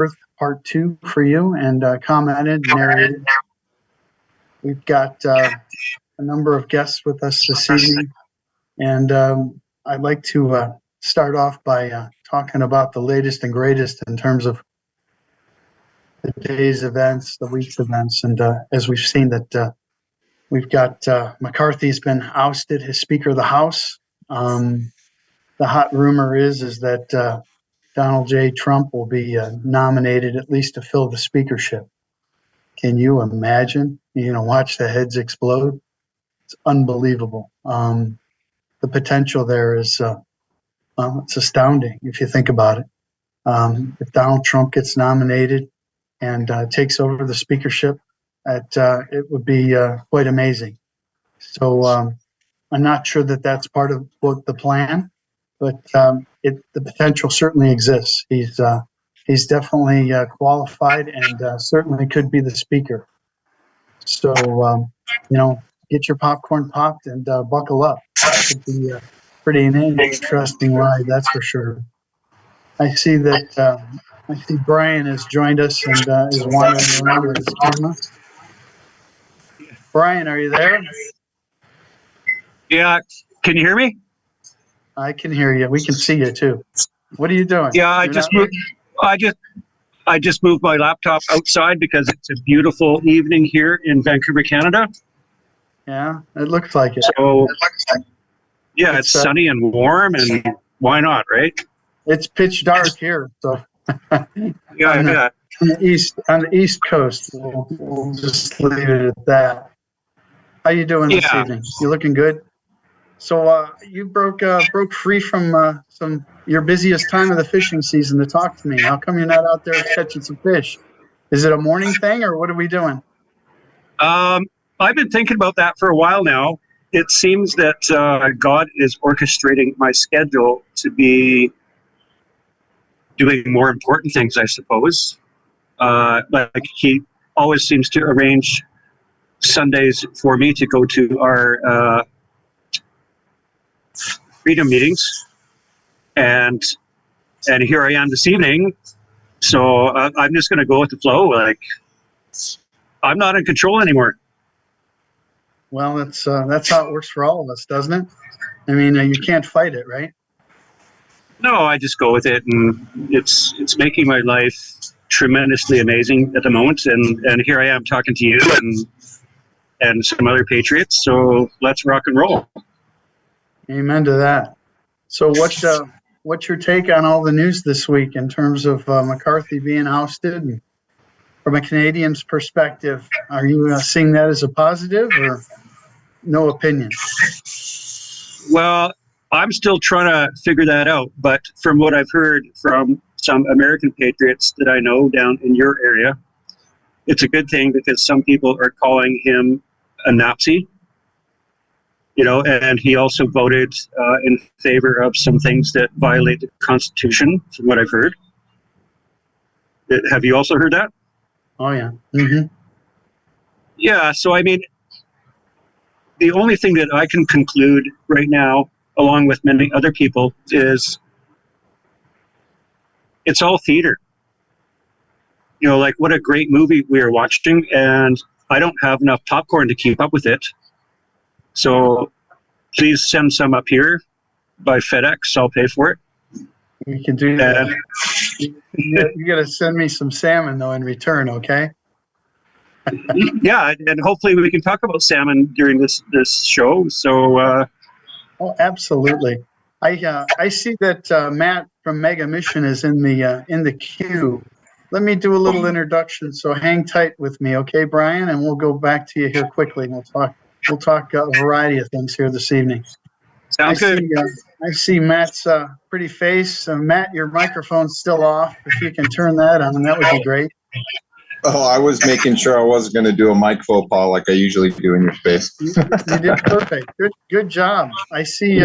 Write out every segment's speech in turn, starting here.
Earth Part 2 for you and commented, narrated. We've got a number of guests with us this evening, and I'd like to start off by talking about the latest and greatest in terms of the day's events, the week's events, and as we've seen that we've got McCarthy's been ousted as Speaker of the House. The hot rumor is that Donald J. Trump will be nominated at least to fill the speakership. Can you imagine? Watch the heads explode. It's unbelievable. The potential there is it's astounding if you think about it. If Donald Trump gets nominated and takes over the speakership, it would be quite amazing. So I'm not sure that that's part of the plan, but the potential certainly exists. He's definitely qualified and certainly could be the speaker. So, get your popcorn popped and buckle up. It could be a pretty interesting ride, that's for sure. I see Brian has joined us and is wandering around with his camera. Brian, are you there? Yeah, can you hear me? I can hear you. We can see you too. What are you doing? Yeah, I just moved my laptop outside because it's a beautiful evening here in Vancouver, Canada. Yeah, it looks like it. So, yeah, it's sunny and warm, and why not, right? It's pitch dark here, so yeah. On the east coast, we'll just leave it at that. How you doing this evening? You looking good? So you broke free from your busiest time of the fishing season to talk to me. How come you're not out there catching some fish? Is it a morning thing, or what are we doing? I've been thinking about that for a while now. It seems that God is orchestrating my schedule to be doing more important things, I suppose. Like he always seems to arrange Sundays for me to go to our freedom meetings, and here I am this evening. So I'm just going to go with the flow. Like, I'm not in control anymore. Well, that's how it works for all of us, doesn't it? I mean, you can't fight it, right? No, I just go with it, and it's making my life tremendously amazing at the moment. And here I am talking to you and some other patriots. So let's rock and roll. Amen to that. So what's your take on all the news this week in terms of McCarthy being ousted? And from a Canadian's perspective, are you seeing that as a positive or no opinion? Well, I'm still trying to figure that out. But from what I've heard from some American patriots that I know down in your area, it's a good thing because some people are calling him a Nazi. And he also voted in favor of some things that violate the Constitution, from what I've heard. Have you also heard that? Oh, yeah. Mm-hmm. Yeah, so I mean, the only thing that I can conclude right now, along with many other people, is it's all theater. Like what a great movie we are watching, and I don't have enough popcorn to keep up with it. So please send some up here by FedEx. I'll pay for it. You can do that. You got to send me some salmon, though, in return, okay? Yeah, and hopefully we can talk about salmon during this show. So, oh, absolutely. I see that Matt from Mega Mission is in the queue. Let me do a little introduction. So hang tight with me, okay, Brian? And we'll go back to you here quickly. And we'll talk a variety of things here this evening. Sounds good. I see Matt's pretty face. Matt, your microphone's still off. If you can turn that on, that would be great. Oh, I was making sure I wasn't going to do a mic faux pas like I usually do in your space. You did perfect. Good job. I see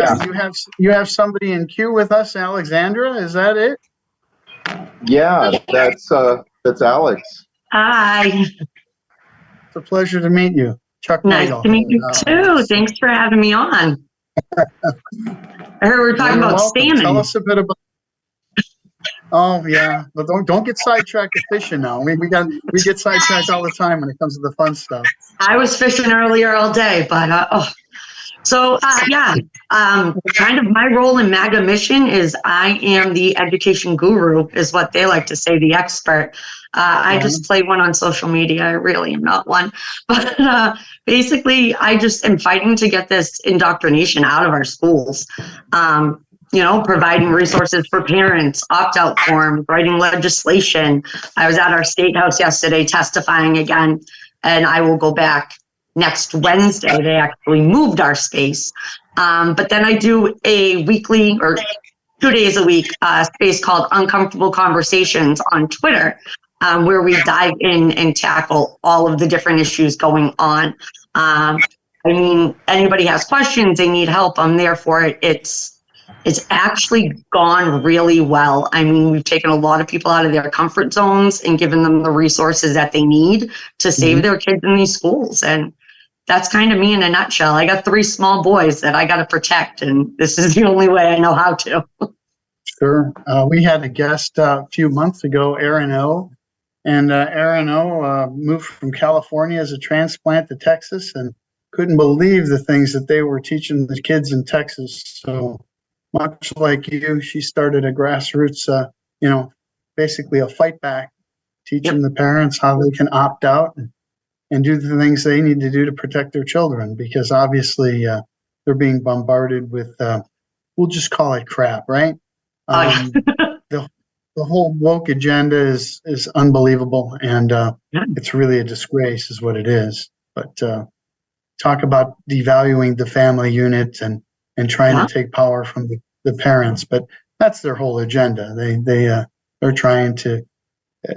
you have somebody in queue with us, Alexandra. Is that it? Yeah, that's Alex. Hi. It's a pleasure to meet you. Chuck Nice Naegle. to meet you too. Thanks for having me on. I heard we were talking about salmon. Tell us a bit about. Oh yeah, but don't get sidetracked with fishing now. We get sidetracked all the time when it comes to the fun stuff. I was fishing earlier all day, but yeah, kind of my role in MAGA mission is I am the education guru, is what they like to say, the expert. I just play one on social media. I really am not one. But basically, I just am fighting to get this indoctrination out of our schools. Providing resources for parents, opt-out forms, writing legislation. I was at our state house yesterday testifying again, and I will go back next Wednesday. They actually moved our space. But then I do a weekly or 2 days a week space called Uncomfortable Conversations on Twitter, where we dive in and tackle all of the different issues going on. Anybody has questions, they need help, I'm there for it. It's actually gone really well. We've taken a lot of people out of their comfort zones and given them the resources that they need to save their kids in these schools. And that's kind of me in a nutshell. I got 3 small boys that I got to protect, and this is the only way I know how to. Sure. We had a guest a few months ago, Aaron O. And Aaron O moved from California as a transplant to Texas and couldn't believe the things that they were teaching the kids in Texas. So much like you, she started a grassroots, basically a fight back, teaching the parents how they can opt out and do the things they need to do to protect their children, because obviously they're being bombarded with, we'll just call it crap, right? The whole woke agenda is unbelievable, and it's really a disgrace is what it is. But talk about devaluing the family unit and trying to take power from the parents, but that's their whole agenda. They're trying to,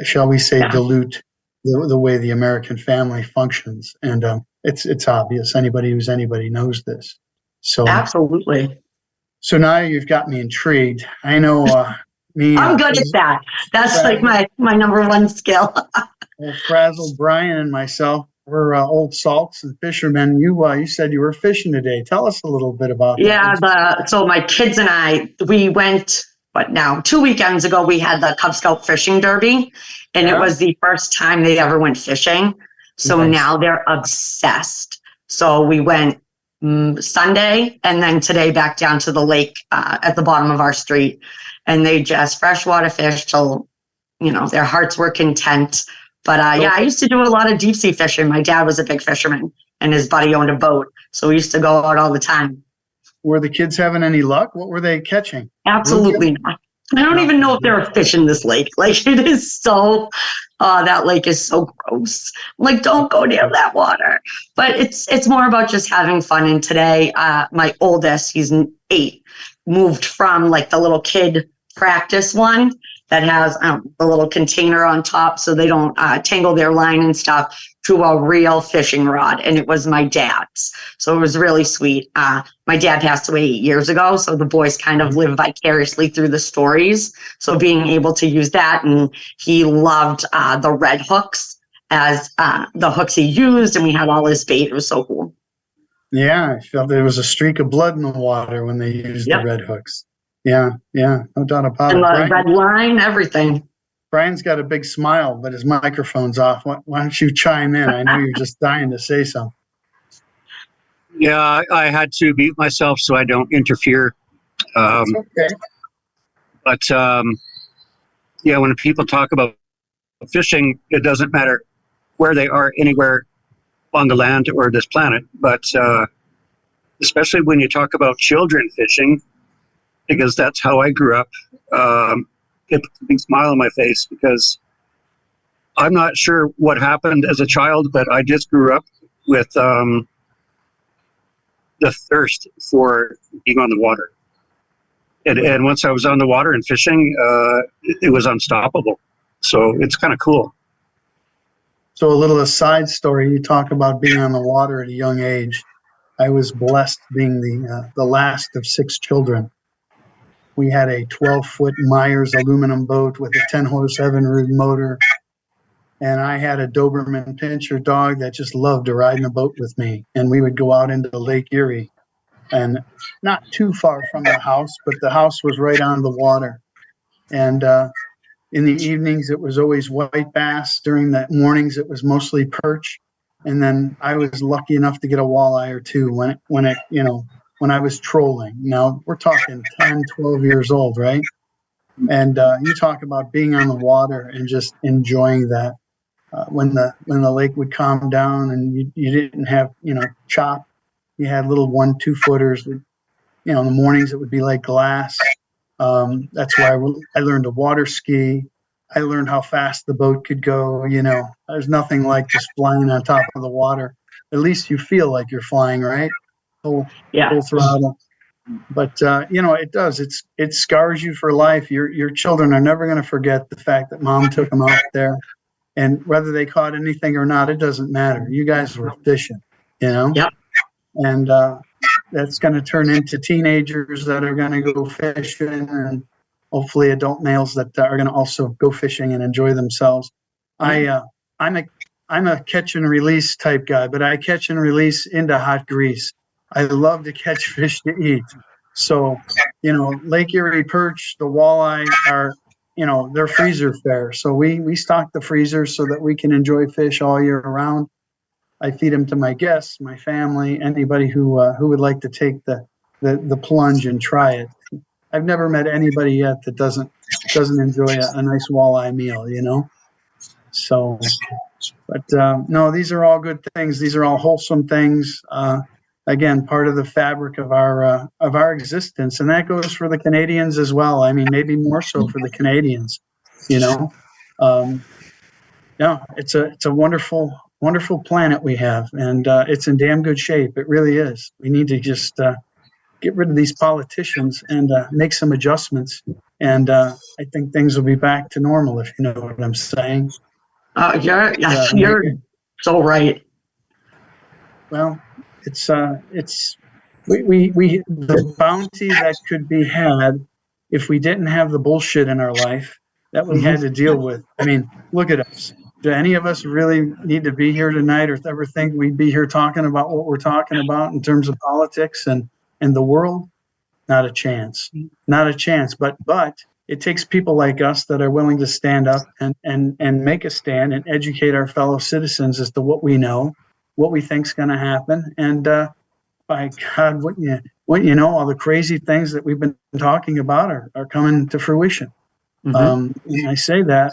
shall we say, dilute the way the American family functions, and it's obvious. Anybody who's anybody knows this. So absolutely. So now you've got me intrigued. I know me. I'm good at that. That's like my number one skill. Frazzle, Brian, and myself, we're old salts and fishermen. You said you were fishing today. Tell us a little bit about that. So my kids and I, we went, 2 weekends ago, we had the Cub Scout fishing derby, and it was the first time they ever went fishing. So now they're obsessed. So we went Sunday and then today back down to the lake at the bottom of our street, and they just freshwater fish till their hearts were content. But I used to do a lot of deep sea fishing. My dad was a big fisherman and his buddy owned a boat, so we used to go out all the time. Were the kids having any luck? What were they catching? Absolutely not. I don't even know if there are fish in this lake. Like, it is so, that lake is so gross. Like, don't go near that water. But it's more about just having fun. And today, my oldest, he's 8, moved from like the little kid practice one that has a little container on top so they don't tangle their line and stuff, to a real fishing rod. And it was my dad's. So it was really sweet. My dad passed away 8 years ago, so the boys kind of live vicariously through the stories. So being able to use that, and he loved the red hooks as the hooks he used, and we had all his bait. It was so cool. Yeah, I felt there was a streak of blood in the water when they used the red hooks. Yeah, no doubt about it. And the red line, everything. Brian's got a big smile, but his microphone's off. Why don't you chime in? I know you're just dying to say something. Yeah, I had to mute myself so I don't interfere. It's okay. But when people talk about fishing, it doesn't matter where they are, anywhere on the land or this planet. But especially when you talk about children fishing, because that's how I grew up. It puts a big smile on my face, because I'm not sure what happened as a child, but I just grew up with the thirst for being on the water. And once I was on the water and fishing, it was unstoppable. So it's kind of cool. So a little aside story, you talk about being on the water at a young age. I was blessed being the last of 6 children. We had a 12-foot Myers aluminum boat with a 10-horse Evinrude motor. And I had a Doberman Pinscher dog that just loved to ride in the boat with me. And we would go out into Lake Erie, and not too far from the house, but the house was right on the water. And In the evenings, it was always white bass. During the mornings, it was mostly perch. And then I was lucky enough to get a walleye or two when I was trolling. Now we're talking 10, 12 years old, right? And you talk about being on the water and just enjoying that. When the lake would calm down and you didn't have chop, you had little 1-2 footers. In the mornings it would be like glass. That's why I learned to water ski. I learned how fast the boat could go. There's nothing like just flying on top of the water. At least you feel like you're flying, right? Full, Yeah. full throttle. But it does. It scars you for life. Your children are never going to forget the fact that mom took them out there, and whether they caught anything or not, it doesn't matter. You guys were fishing, Yep. and that's going to turn into teenagers that are going to go fishing, and hopefully adult males that are going to also go fishing and enjoy themselves. I'm a catch and release type guy, but I catch and release into hot grease. I love to catch fish to eat. So, Lake Erie perch, the walleye are, they're freezer fare. So we stock the freezers so that we can enjoy fish all year round. I feed them to my guests, my family, anybody who would like to take the plunge and try it. I've never met anybody yet that doesn't enjoy a nice walleye meal. So, but no, these are all good things. These are all wholesome things. Again, part of the fabric of our existence, and that goes for the Canadians as well. I mean, maybe more so for the Canadians. Yeah, it's a wonderful planet we have, and it's in damn good shape. It really is. We need to just get rid of these politicians and make some adjustments, and I think things will be back to normal, if you know what I'm saying. You're so right. Well, it's we the bounty that could be had if we didn't have the bullshit in our life that we had to deal with. I mean, look at us. Do any of us really need to be here tonight, or ever think we'd be here talking about what we're talking about in terms of politics and the world? Not a chance. Not a chance. But it takes people like us that are willing to stand up and make a stand and educate our fellow citizens as to what we know, what we think's going to happen, and by God, what you know, all the crazy things that we've been talking about are coming to fruition. And I say that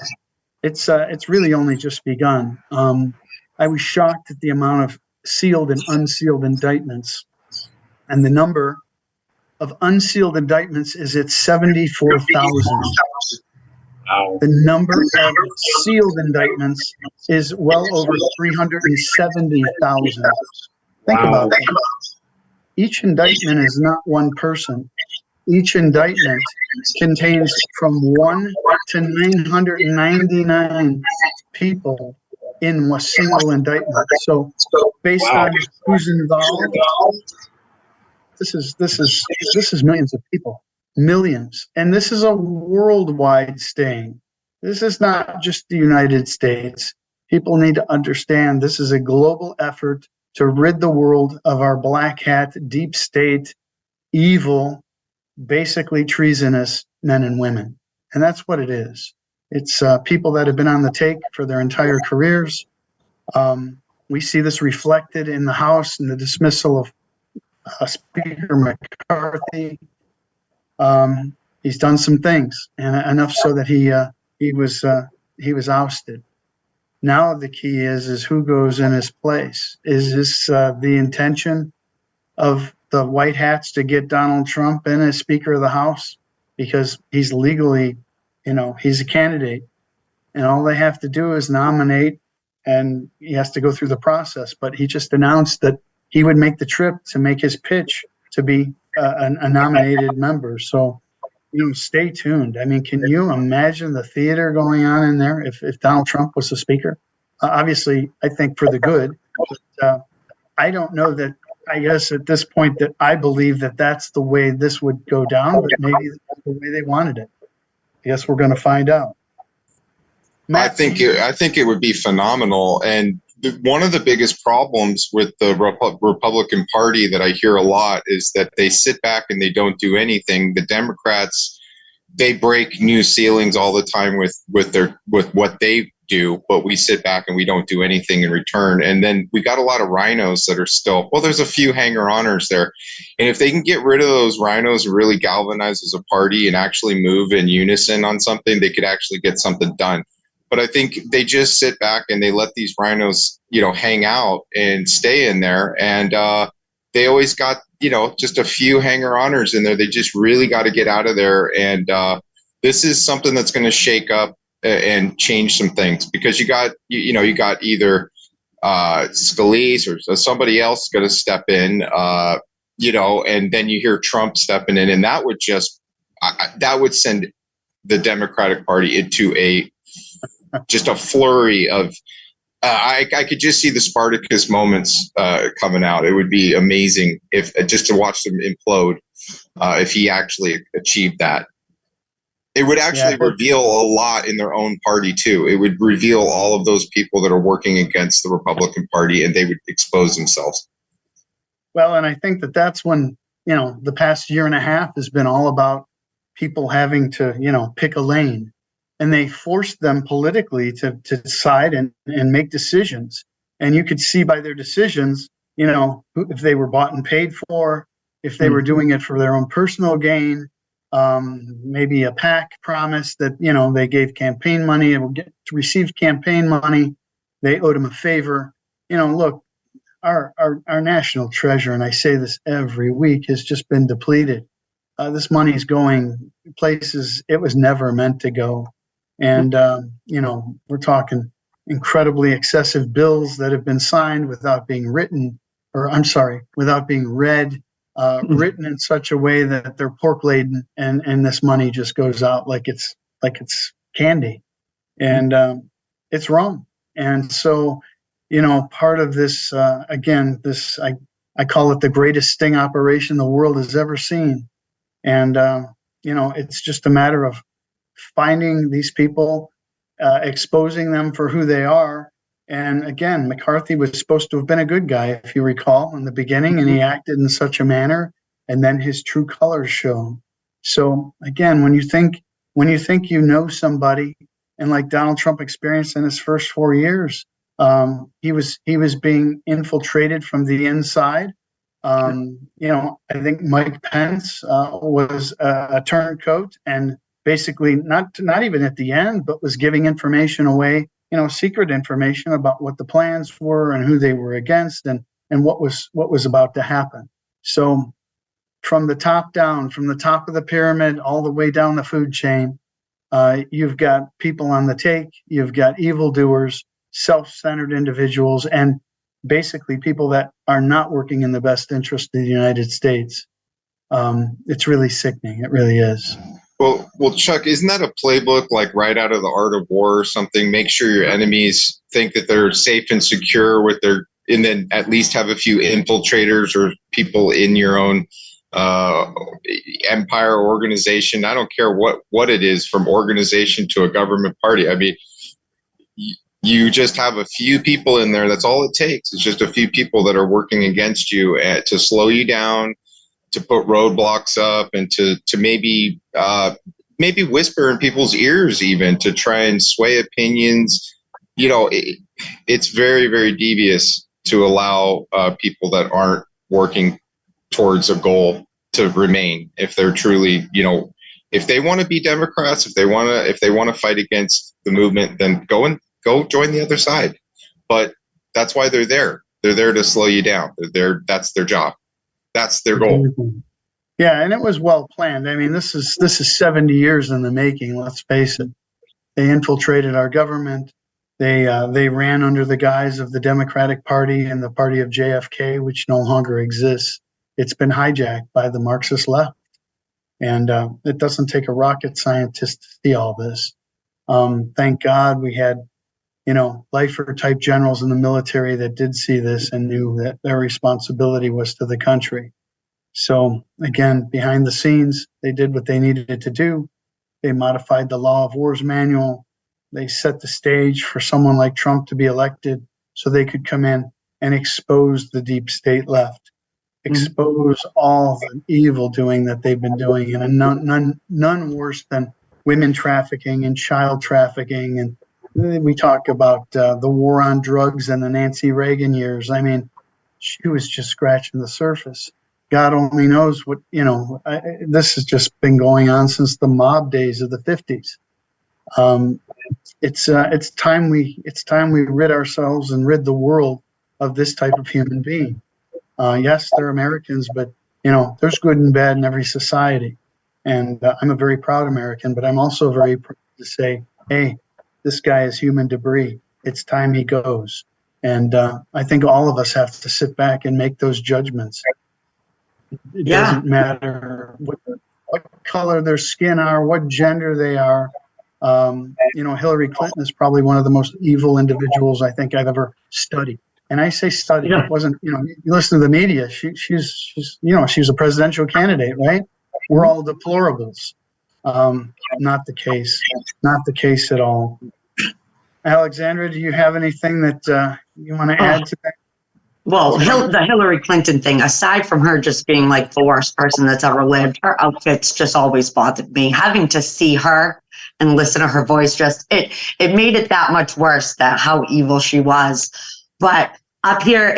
it's really only just begun. I was shocked at the amount of sealed and unsealed indictments, and the number of unsealed indictments is at 74,000. Wow. The number of sealed indictments is well over 370,000. Think about that. Each indictment is not one person. Each indictment contains from 1 to 999 people in a single indictment. So based on who's involved, this is millions of people, millions. And this is a worldwide stain. This is not just the United States. People need to understand this is a global effort to rid the world of our black hat, deep state, evil, basically treasonous men and women. And that's what it is. It's people that have been on the take for their entire careers. We see this reflected in the House and the dismissal of Speaker McCarthy. He's done some things, and enough so that he was ousted. Now the key is who goes in his place. Is this the intention of the white hats to get Donald Trump in as Speaker of the House? Because he's legally, he's a candidate, and all they have to do is nominate, and he has to go through the process. But he just announced that he would make the trip to make his pitch to be a nominated member. So, stay tuned. I mean, can you imagine the theater going on in there if Donald Trump was the speaker? Obviously, I think for the good. But, I don't know that. I guess at this point that I believe that that's the way this would go down, but maybe that's the way they wanted it. I guess we're going to find out. I think it would be phenomenal. And one of the biggest problems with the Republican Party that I hear a lot is that they sit back and they don't do anything. The Democrats they break new ceilings all the time with what they do, but we sit back and we don't do anything in return. And then we got a lot of rhinos that are still, well, there's a few hanger-oners there. And if they can get rid of those rhinos and really galvanize as a party and actually move in unison on something, they could actually get something done. But I think they just sit back and they let these rhinos, hang out and stay in there. And they always got, just a few hanger-oners in there. They just really got to get out of there. And this is something that's going to shake up and change some things, because you got either Scalise or somebody else going to step in, and then you hear Trump stepping in, and that would that would send the Democratic Party into just a flurry of. I could just see the Spartacus moments coming out. It would be amazing if just to watch them implode if he actually achieved that. It would actually reveal a lot in their own party, too. It would reveal all of those people that are working against the Republican Party, and they would expose themselves. Well, and I think that's when, the past year and a half has been all about people having to, pick a lane. And they forced them politically to decide and make decisions. And you could see by their decisions, if they were bought and paid for, if they were doing it for their own personal gain. Maybe a PAC promised that, they gave campaign money and will get to receive campaign money. They owed him a favor. Look, our national treasure, and I say this every week, has just been depleted. This money is going places it was never meant to go. And, we're talking incredibly excessive bills that have been signed without being without being read. Written in such a way that they're pork laden, and this money just goes out like it's candy, and it's wrong. And so, part of this, I call it the greatest sting operation the world has ever seen. And it's just a matter of finding these people, exposing them for who they are. And again, McCarthy was supposed to have been a good guy, if you recall, in the beginning, and he acted in such a manner, and then his true colors shown. So again, when you think somebody, and like Donald Trump experienced in his first 4 years, he was being infiltrated from the inside. I think Mike Pence was a turncoat, and basically not even at the end, but was giving information away, secret information about what the plans were and who they were against, and what was about to happen. So from the top down, from the top of the pyramid all the way down the food chain, you've got people on the take, you've got evildoers, self-centered individuals, and basically people that are not working in the best interest of the United States. It's really sickening. It really is. Well, Chuck, isn't that a playbook like right out of the Art of War or something? Make sure your enemies think that they're safe and secure and then at least have a few infiltrators or people in your own empire or organization. I don't care what it is, from organization to a government party. I mean, you just have a few people in there. That's all it takes. It's just a few people that are working against you to slow you down, to put roadblocks up, and to maybe whisper in people's ears, even to try and sway opinions. It's very, very devious to allow people that aren't working towards a goal to remain. If they're truly, if they want to be Democrats, if they want to fight against the movement, then go join the other side. But that's why they're there. They're there to slow you down. They're there. That's their job. That's their goal. Yeah, and it was well planned. I mean, this is 70 years in the making. Let's face it. They infiltrated our government. They ran under the guise of the Democratic Party and the party of JFK, which no longer exists. It's been hijacked by the Marxist left, and it doesn't take a rocket scientist to see all this. Thank God we had, lifer-type generals in the military that did see this and knew that their responsibility was to the country. So again, behind the scenes, they did what they needed to do. They modified the Law of Wars manual. They set the stage for someone like Trump to be elected so they could come in and expose the deep state left. expose all the evil doing that they've been doing, and none worse than women trafficking and child trafficking. And we talk about the war on drugs and the Nancy Reagan years. I mean, she was just scratching the surface. God only knows what, this has just been going on since the mob days of the 50s. It's time we rid ourselves and rid the world of this type of human being. Yes, they're Americans, but there's good and bad in every society. And I'm a very proud American, but I'm also very proud to say, hey, this guy is human debris. It's time he goes. And I think all of us have to sit back and make those judgments. It doesn't matter what color their skin are, what gender they are. Hillary Clinton is probably one of the most evil individuals I think I've ever studied. And I say study. It wasn't, you listen to the media. She's she was a presidential candidate, right? We're all deplorables. Not the case. Not the case at all. Alexandra, do you have anything that you want to add to that? Well, the Hillary Clinton thing, aside from her just being like the worst person that's ever lived, her outfits just always bothered me. Having to see her and listen to her voice, it made it that much worse, that how evil she was. But up here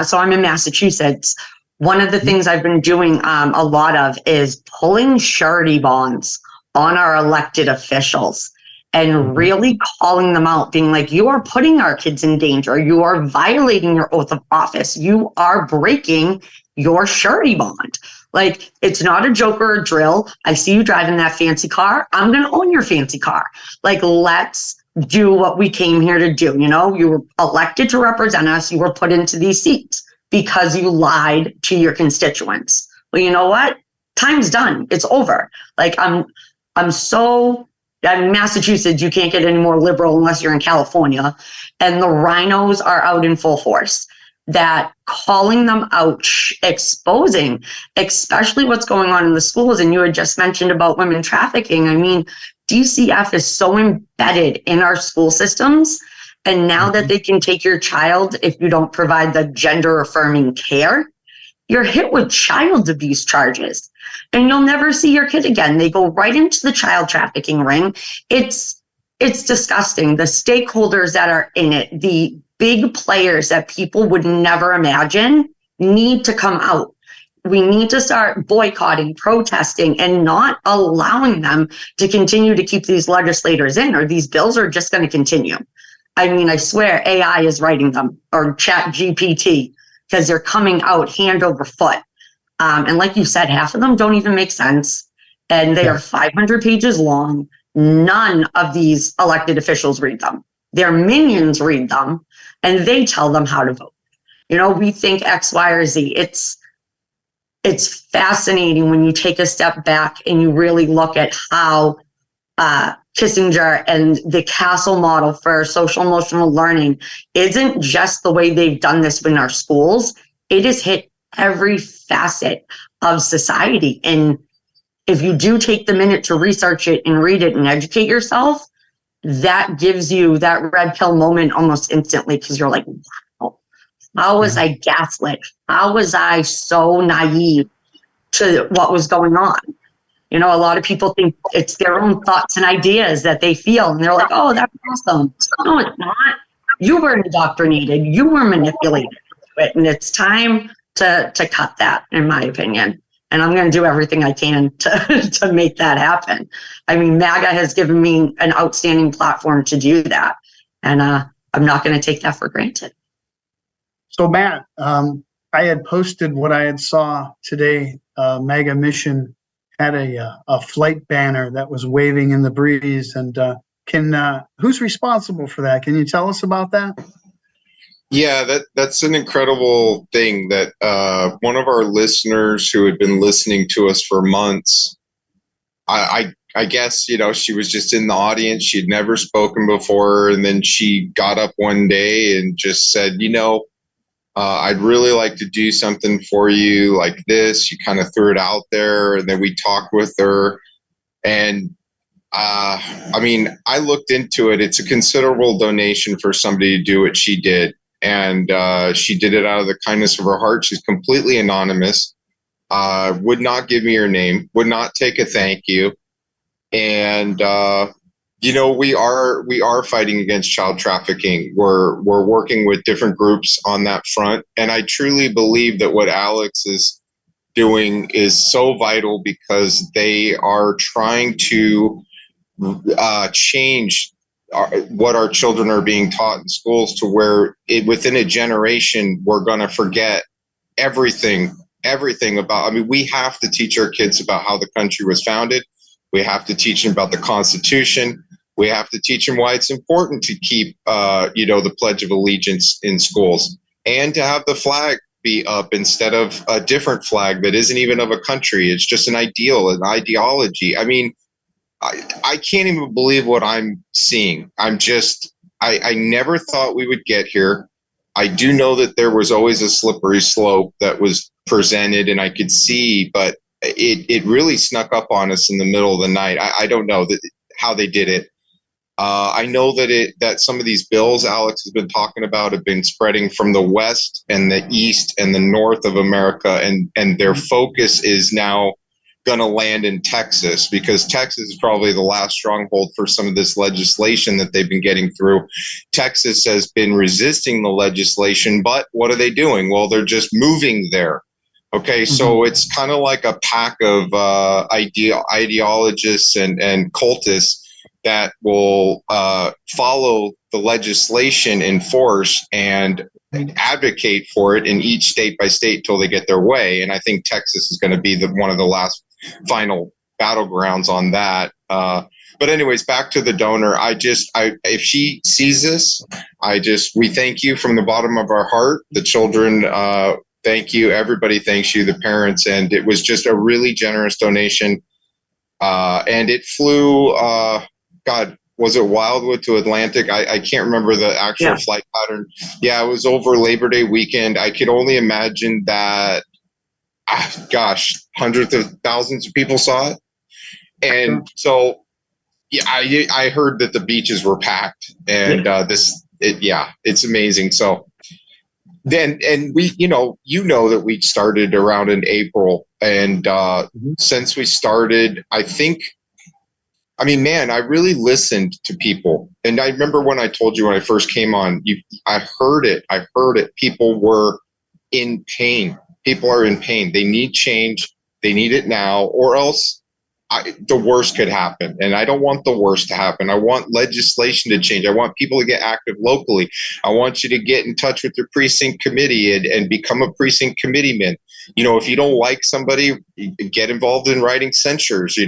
so I'm in Massachusetts. One of the things I've been doing a lot of is pulling surety bonds on our elected officials and really calling them out, being like, you are putting our kids in danger. You are violating your oath of office. You are breaking your surety bond. Like, it's not a joke or a drill. I see you driving that fancy car. I'm going to own your fancy car. Like, let's do what we came here to do. You were elected to represent us. You were put into these seats because you lied to your constituents. Well, you know what? Time's done. It's over. Like, in Massachusetts, you can't get any more liberal unless you're in California. And the rhinos are out in full force. That calling them out, exposing, especially what's going on in the schools. And you had just mentioned about women trafficking. I mean, DCF is so embedded in our school systems. And now that they can take your child if you don't provide the gender affirming care, you're hit with child abuse charges. And you'll never see your kid again. They go right into the child trafficking ring. It's disgusting. The stakeholders that are in it, the big players that people would never imagine, need to come out. We need to start boycotting, protesting, and not allowing them to continue to keep these legislators in, or these bills are just going to continue. I mean, I swear AI is writing them, or Chat GPT, because they're coming out hand over foot. And like you said, half of them don't even make sense. And they are 500 pages long. None of these elected officials read them. Their minions read them, and they tell them how to vote. We think X, Y, or Z. It's fascinating when you take a step back and you really look at how Kissinger and the Castle model for social emotional learning isn't just the way they've done this in our schools. It has hit every facet of society. And if you do take the minute to research it and read it and educate yourself, that gives you that red pill moment almost instantly, because you're like, wow, how was I gaslit? How was I so naive to what was going on? A lot of people think it's their own thoughts and ideas that they feel, and they're like, oh, that's awesome. No, it's not. You were indoctrinated. You were manipulated into it, and it's time to cut that, in my opinion. And I'm going to do everything I can to make that happen. I mean, MAGA has given me an outstanding platform to do that. And I'm not going to take that for granted. So, Matt, I had posted what I had saw today. MAGA Mission had a flight banner that was waving in the breeze. And who's responsible for that? Can you tell us about that? Yeah, that's an incredible thing that one of our listeners who had been listening to us for months, I guess, she was just in the audience. She'd never spoken before. And then she got up one day and just said, I'd really like to do something for you like this. She kind of threw it out there, and then we talked with her. And I looked into it. It's a considerable donation for somebody to do what she did. and she did it out of the kindness of her heart. She's completely anonymous, would not give me her name, would not take a thank you. And, we are fighting against child trafficking. We're working with different groups on that front. And I truly believe that what Alex is doing is so vital, because they are trying to change what our children are being taught in schools, to where within a generation, we're going to forget everything about, we have to teach our kids about how the country was founded. We have to teach them about the Constitution. We have to teach them why it's important to keep, the Pledge of Allegiance in schools, and to have the flag be up instead of a different flag that isn't even of a country. It's just an ideal, an ideology. I can't even believe what I'm seeing. I never thought we would get here. I do know that there was always a slippery slope that was presented, and I could see, but it really snuck up on us in the middle of the night. I don't know how they did it. I know that some of these bills Alex has been talking about have been spreading from the west and the east and the north of America, and their focus is now going to land in Texas, because Texas is probably the last stronghold for some of this legislation that they've been getting through. Texas has been resisting the legislation, but what are they doing? Well, they're just moving there. Okay, so it's kind of like a pack of ideologists and cultists that will follow the legislation in force and advocate for it in each state by state till they get their way. And I think Texas is going to be one of the last final battlegrounds on that. But anyways, back to the donor. If she sees this, we thank you from the bottom of our heart. The children, thank you. Everybody thanks you, the parents. And it was just a really generous donation. And it flew, was it Wildwood to Atlantic? I can't remember the actual flight pattern. Yeah, it was over Labor Day weekend. I could only imagine that, hundreds of thousands of people saw it. And so, I heard that the beaches were packed, and it's amazing. So then, and we, that we started around in April, and since we started, I really listened to people. And I remember when I told you when I first came on, I heard it. People were in pain. People are in pain. They need change. They need it now, or else the worst could happen. And I don't want the worst to happen. I want legislation to change. I want people to get active locally. I want you to get in touch with your precinct committee and become a precinct committeeman. If you don't like somebody, get involved in writing censures,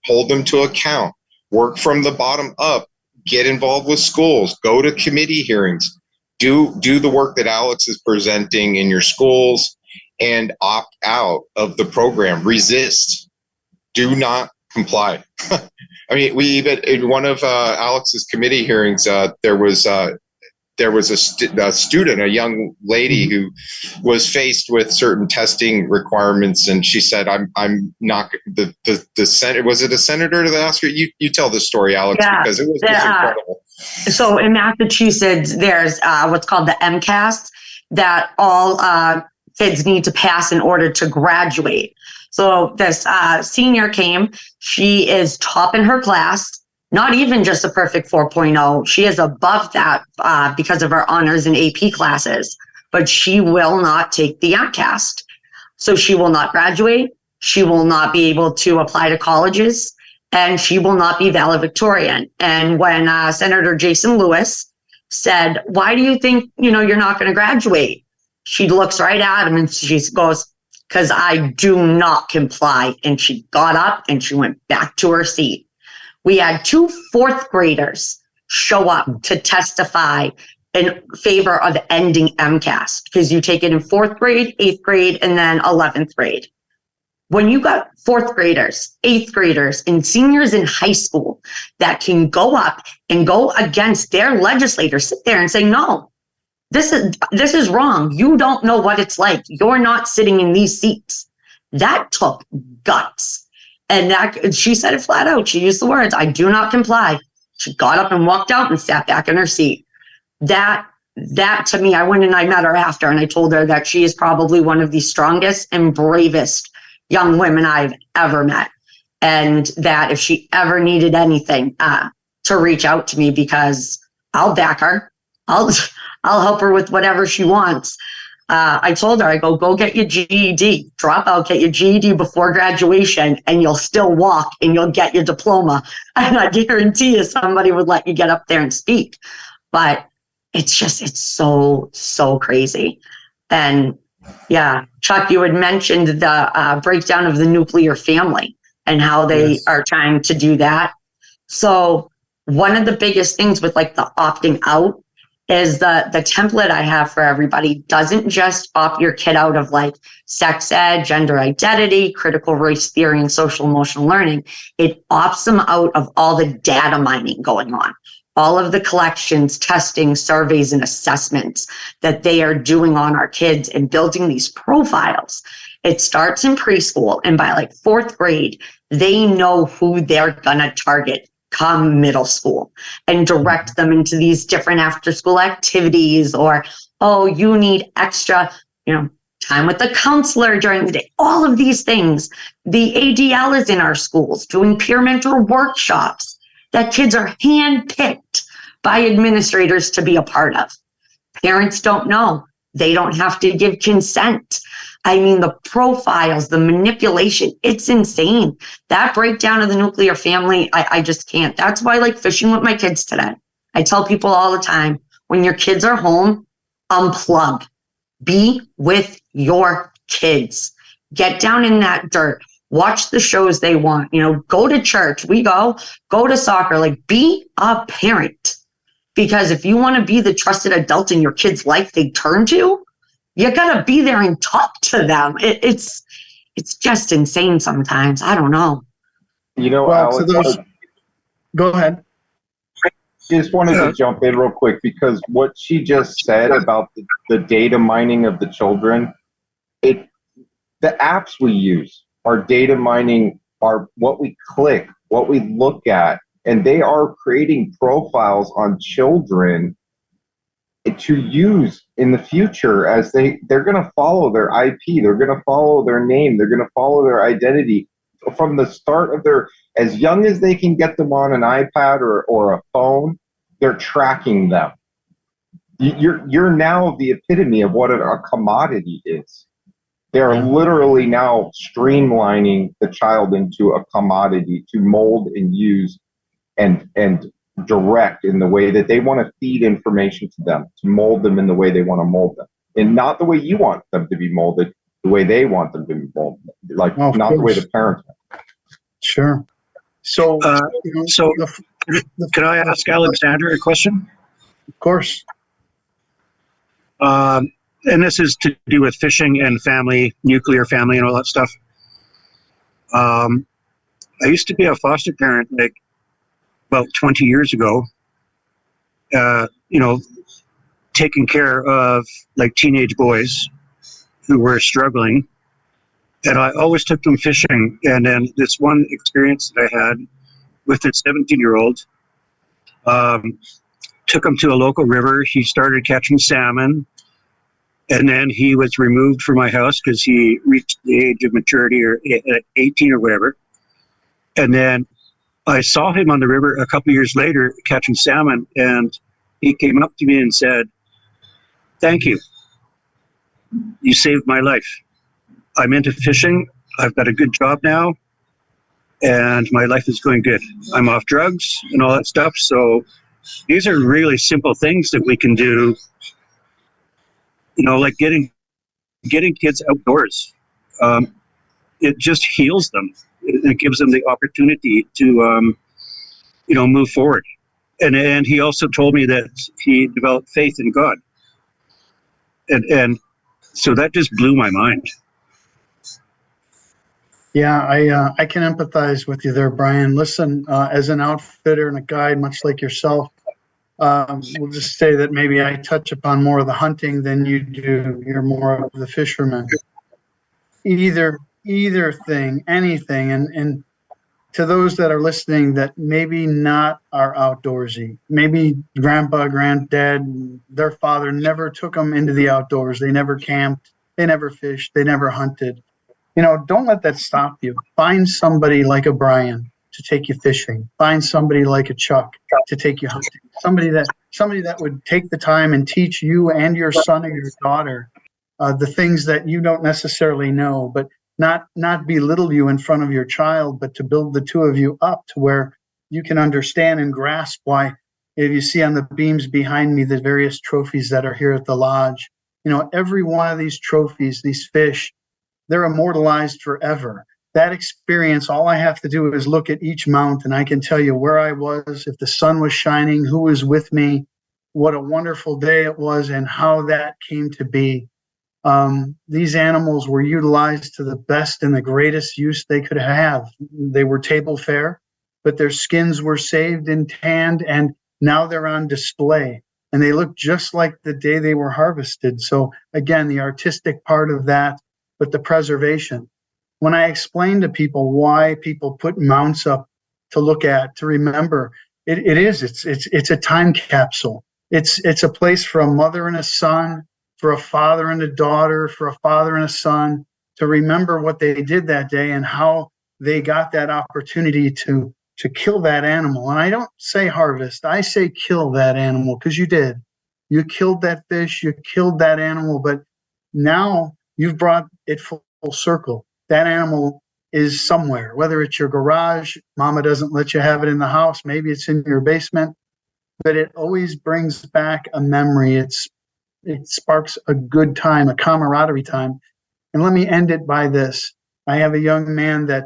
hold them to account, work from the bottom up, get involved with schools, go to committee hearings, do the work that Alex is presenting in your schools, and opt out of the program. Resist. Do not comply. We even, in one of Alex's committee hearings, there was a student, a young lady who was faced with certain testing requirements, and she said, "I'm not the Senate." Was it a senator that asked her? You tell the story, Alex, because it was just incredible. So in Massachusetts, there's what's called the MCAS that all kids need to pass in order to graduate. So this senior came. She is top in her class. Not even just a perfect 4.0. She is above that because of her honors and AP classes, but she will not take the MCAS. So she will not graduate. She will not be able to apply to colleges, and she will not be valedictorian. And when Senator Jason Lewis said, "Why do you think, you're not going to graduate?" She looks right at him and she goes, "Because I do not comply." And she got up and she went back to her seat. We had 2 fourth graders show up to testify in favor of ending MCAS, because you take it in 4th grade, 8th grade, and then 11th grade. When you got 4th graders, 8th graders, and seniors in high school that can go up and go against their legislators, sit there and say, "No, this is wrong. You don't know what it's like. You're not sitting in these seats." That took guts. And she said it flat out. She used the words, "I do not comply." She got up and walked out and sat back in her seat. That that to me, I went and I met her after, and I told her that she is probably one of the strongest and bravest young women I've ever met. And that if she ever needed anything, to reach out to me, because I'll back her. I'll help her with whatever she wants. I told her, I go get your GED, drop out, get your GED before graduation, and you'll still walk and you'll get your diploma. And I guarantee you somebody would let you get up there and speak. But it's so crazy. And yeah, Chuck, you had mentioned the breakdown of the nuclear family and how they are trying to do that. So one of the biggest things with like the opting out is the template I have for everybody doesn't just opt your kid out of like sex ed, gender identity, critical race theory, and social emotional learning. It opts them out of all the data mining going on, all of the collections, testing, surveys, and assessments that they are doing on our kids and building these profiles. It starts in preschool, and by like 4th grade, they know who they're gonna target come middle school and direct them into these different after school activities, or, oh, you need extra, time with the counselor during the day, all of these things. The ADL is in our schools doing peer mentor workshops that kids are handpicked by administrators to be a part of. Parents don't know. They don't have to give consent. I mean, the profiles, the manipulation, it's insane. That breakdown of the nuclear family, I just can't. That's why I like fishing with my kids today. I tell people all the time, when your kids are home, unplug. Be with your kids. Get down in that dirt. Watch the shows they want. Go to church. We go to soccer. Like, be a parent. Because if you want to be the trusted adult in your kid's life they turn to, you gotta be there and talk to them. It's just insane sometimes. I don't know. Alex, go ahead. Just wanted to jump in real quick, because what she just said about the data mining of the children, the apps we use are data mining, are what we click, what we look at, and they are creating profiles on children to use in the future, as they're going to follow their IP, they're going to follow their name, they're going to follow their identity from the start of as young as they can get them on an iPad or a phone. They're tracking them. You're now the epitome of what a commodity is. They're literally now streamlining the child into a commodity to mold and use and direct in the way that they want to feed information to them, to mold them in the way they want to mold them, and not the way you want them to be molded, the way they want them to be molded, not the way the parents want. Sure. So, can I ask Alexander a question? Of course. And this is to do with fishing and family, nuclear family, and all that stuff. I used to be a foster parent, like, about 20 years ago, taking care of like teenage boys who were struggling. And I always took them fishing. And then this one experience that I had with a 17-year-old, took him to a local river. He started catching salmon. And then he was removed from my house because he reached the age of maturity, or 18 or whatever. And then I saw him on the river a couple of years later catching salmon, and he came up to me and said, "Thank you. You saved my life. I'm into fishing. I've got a good job now, and my life is going good. I'm off drugs and all that stuff." So these are really simple things that we can do, like getting kids outdoors. It just heals them. It gives them the opportunity to, move forward. And he also told me that he developed faith in God. And so that just blew my mind. Yeah, I can empathize with you there, Brian. Listen, as an outfitter and a guide, much like yourself, we'll just say that maybe I touch upon more of the hunting than you do. You're more of the fisherman. Either thing, anything, and to those that are listening that maybe not are outdoorsy, maybe grandpa, granddad, their father never took them into the outdoors. They never camped, they never fished, they never hunted. Don't let that stop you. Find somebody like a Brian to take you fishing. Find somebody like a Chuck to take you hunting. Somebody that would take the time and teach you and your son or your daughter the things that you don't necessarily know, but not belittle you in front of your child, but to build the two of you up to where you can understand and grasp why. If you see on the beams behind me the various trophies that are here at the lodge, every one of these trophies, these fish, they're immortalized forever. That experience, all I have to do is look at each mount and I can tell you where I was, if the sun was shining, who was with me, what a wonderful day it was, and how that came to be. These animals were utilized to the best and the greatest use they could have. They were table fare, but their skins were saved and tanned, and now they're on display. And they look just like the day they were harvested. So again, the artistic part of that, but the preservation. When I explain to people why people put mounts up to look at, to remember, it's a time capsule. It's a place for a mother and a son, for a father and a daughter, for a father and a son, to remember what they did that day and how they got that opportunity to kill that animal. And I don't say harvest, I say kill that animal, because you did. You killed that fish, you killed that animal, but now you've brought it full circle. That animal is somewhere, whether it's your garage, mama doesn't let you have it in the house, maybe it's in your basement, but it always brings back a memory. It sparks a good time, a camaraderie time. And let me end it by this. I have a young man that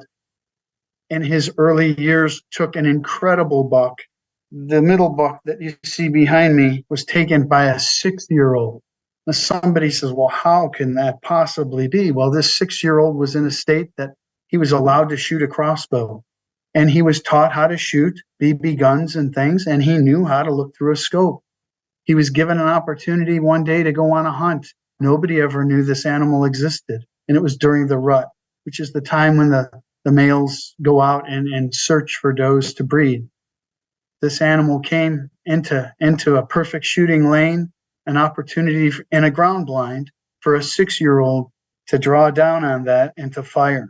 in his early years took an incredible buck. The middle buck that you see behind me was taken by a 6-year-old. Now somebody says, well, how can that possibly be? Well, this 6-year-old was in a state that he was allowed to shoot a crossbow. And he was taught how to shoot BB guns and things, and he knew how to look through a scope. He was given an opportunity one day to go on a hunt. Nobody ever knew this animal existed. And it was during the rut, which is the time when the males go out and search for does to breed. This animal came into a perfect shooting lane, an opportunity in a ground blind for a 6-year-old to draw down on that and to fire.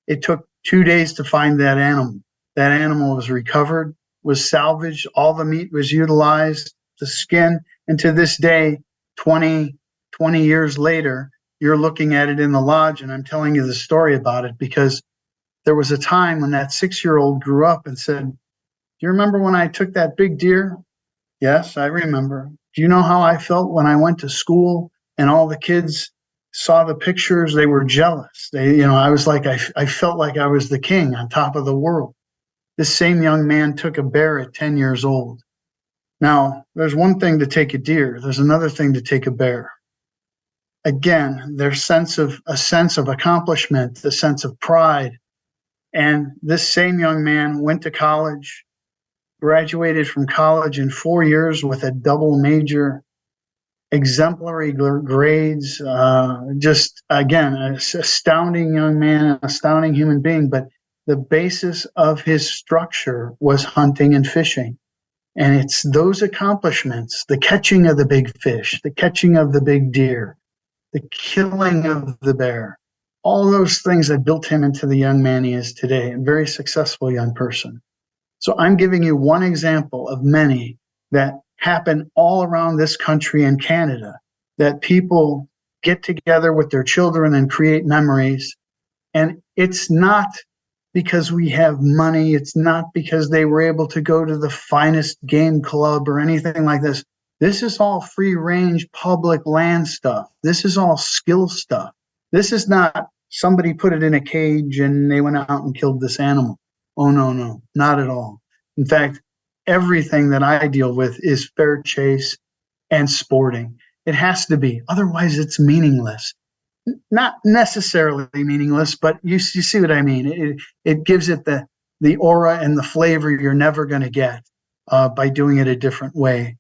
It took 2 days to find that animal. That animal was recovered, was salvaged, all the meat was utilized, the skin, and to this day, 20 years later, you're looking at it in the lodge, and I'm telling you the story about it because there was a time when that 6-year-old grew up and said, do you remember when I took that big deer? Yes, I remember. Do you know how I felt when I went to school and all the kids saw the pictures? They were jealous. I was like, I felt like I was the king on top of the world. This same young man took a bear at 10 years old. Now, there's one thing to take a deer. There's another thing to take a bear. Again, there's a sense of accomplishment, the sense of pride. And this same young man went to college, graduated from college in 4 years with a double major, exemplary grades. Just, again, an astounding young man, an astounding human being. But the basis of his structure was hunting and fishing. And it's those accomplishments, the catching of the big fish, the catching of the big deer, the killing of the bear, all those things that built him into the young man he is today, a very successful young person. So I'm giving you one example of many that happen all around this country and Canada, that people get together with their children and create memories. And it's not because we have money. It's not because they were able to go to the finest game club or anything like this. This is all free range public land stuff. This is all skill stuff. This is not somebody put it in a cage and they went out and killed this animal. Oh, no, not at all. In fact, everything that I deal with is fair chase and sporting. It has to be. Otherwise, it's meaningless. Not necessarily meaningless, but you see what I mean. It gives it the aura and the flavor you're never going to get by doing it a different way.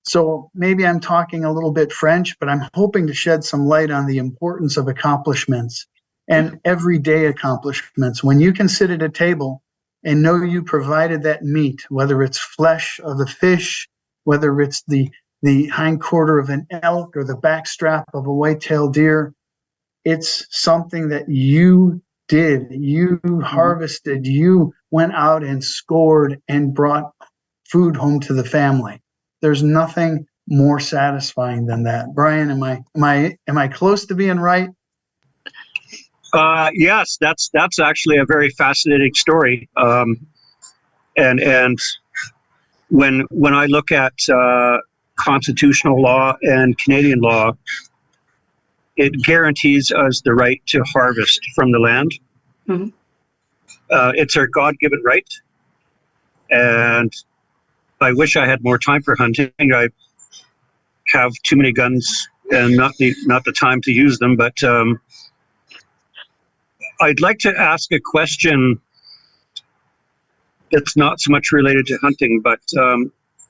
So maybe I'm talking a little bit French, but I'm hoping to shed some light on the importance of accomplishments and everyday accomplishments. When you can sit at a table and know you provided that meat, whether it's flesh of the fish, whether it's the hind quarter of an elk or the backstrap of a white-tailed deer, it's something that you did. You harvested, you went out and scored and brought food home to the family. There's nothing more satisfying than that. Brian, am I close to being right? Yes, that's actually a very fascinating story. And when I look at constitutional law and Canadian law, it guarantees us the right to harvest from the land. Mhm. It's our God-given right, and I wish I had more time for hunting. I have too many guns and not the time to use them. But I'd like to ask a question that's not so much related to hunting, but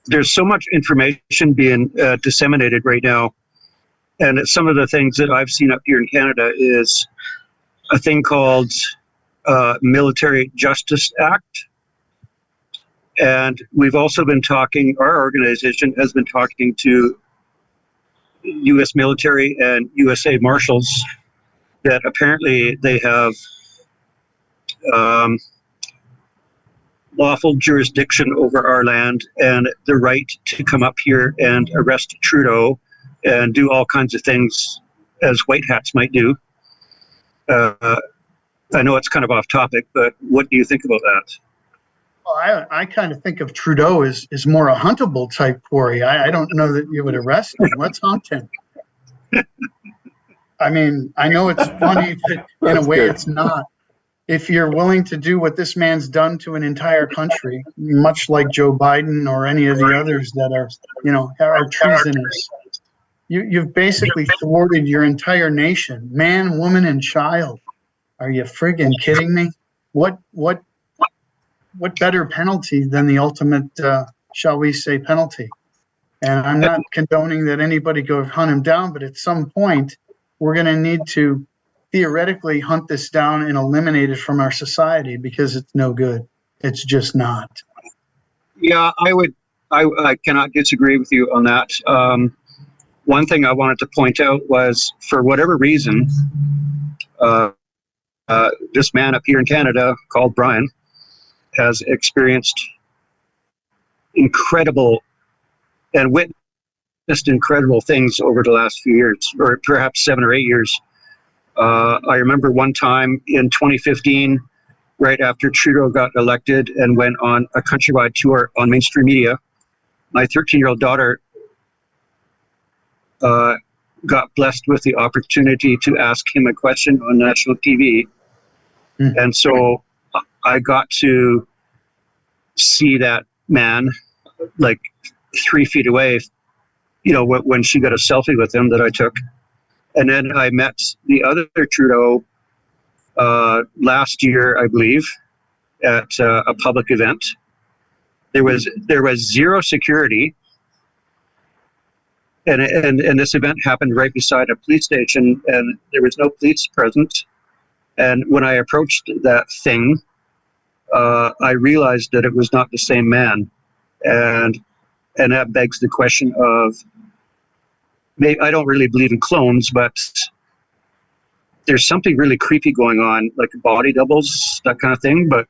there's so much information being disseminated right now. And some of the things that I've seen up here in Canada is a thing called Military Justice Act. And we've also been talking, our organization has been talking to U.S. military and USA Marshals that apparently they have lawful jurisdiction over our land and the right to come up here and arrest Trudeau and do all kinds of things as white hats might do. I know it's kind of off topic, but what do you think about that? Well, I kind of think of Trudeau as more a huntable type quarry. I don't know that you would arrest him. Let's hunt him. I mean, I know it's funny, but in a way it's not. If you're willing to do what this man's done to an entire country, much like Joe Biden or any of the others that are treasonous, you've basically thwarted your entire nation, man, woman, and child. Are you friggin' kidding me? What better penalty than the ultimate, shall we say, penalty? And I'm not condoning that anybody go hunt him down, but at some point, we're going to need to theoretically hunt this down and eliminate it from our society because it's no good. It's just not. Yeah, I cannot disagree with you on that. One thing I wanted to point out was, for whatever reason, this man up here in Canada called Brian has experienced incredible and witnessed incredible things over the last few years, or perhaps 7 or 8 years. I remember one time in 2015, right after Trudeau got elected and went on a countrywide tour on mainstream media, my 13-year-old daughter got blessed with the opportunity to ask him a question on national TV. Mm. And so I got to see that man like 3 feet away, when she got a selfie with him that I took. And then I met the other Trudeau last year, I believe, at a public event. There was zero security, and this event happened right beside a police station, and there was no police present. And when I approached that thing, I realized that it was not the same man, and that begs the question of, I don't really believe in clones, but there's something really creepy going on, like body doubles, that kind of thing. But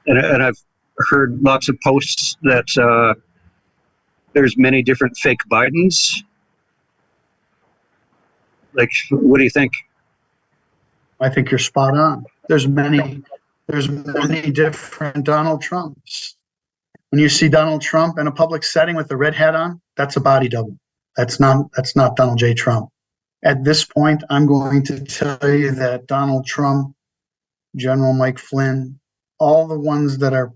and I've heard lots of posts that there's many different fake Bidens. Like, what do you think? I think you're spot on. There's many different Donald Trumps. When you see Donald Trump in a public setting with a red hat on, that's a body double. That's not Donald J. Trump. At this point, I'm going to tell you that Donald Trump, General Mike Flynn, all the ones that are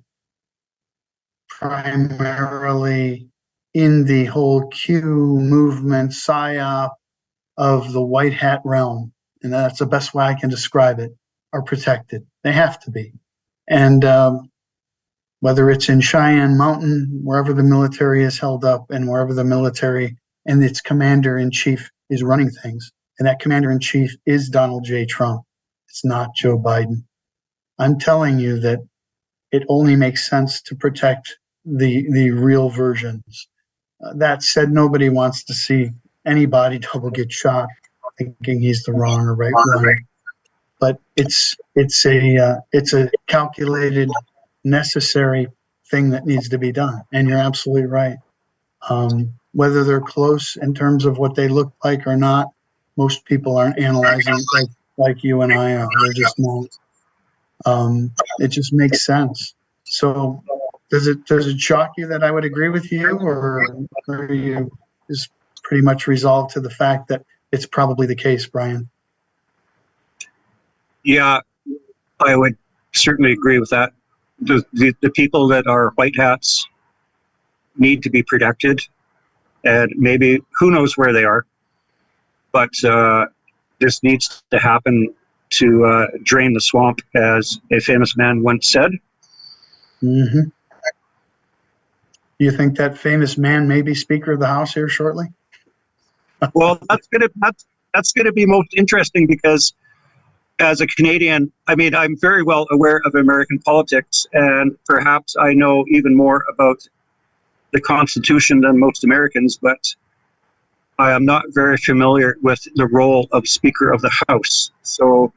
primarily in the whole Q movement, PSYOP of the white hat realm, and that's the best way I can describe it, are protected. They have to be. And whether it's in Cheyenne Mountain, wherever the military is held up, and wherever the military and its commander-in-chief is running things, and that commander-in-chief is Donald J. Trump. It's not Joe Biden. I'm telling you that it only makes sense to protect the real versions. That said, nobody wants to see anybody double get shot thinking he's the wrong or right one. But it's a calculated, necessary thing that needs to be done. And you're absolutely right. Whether they're close in terms of what they look like or not, most people aren't analyzing like you and I are. They're just not. It just makes sense. So does it shock you that I would agree with you, or are you just pretty much resolved to the fact that it's probably the case, Brian? Yeah, I would certainly agree with that. The people that are white hats need to be protected, and maybe who knows where they are, but this needs to happen to drain the swamp, as a famous man once said. Mm-hmm. You think that famous man may be Speaker of the House here shortly? Well, that's gonna be most interesting, because as a Canadian, I mean, I'm very well aware of American politics, and perhaps I know even more about the Constitution than most Americans, but I am not very familiar with the role of Speaker of the House. So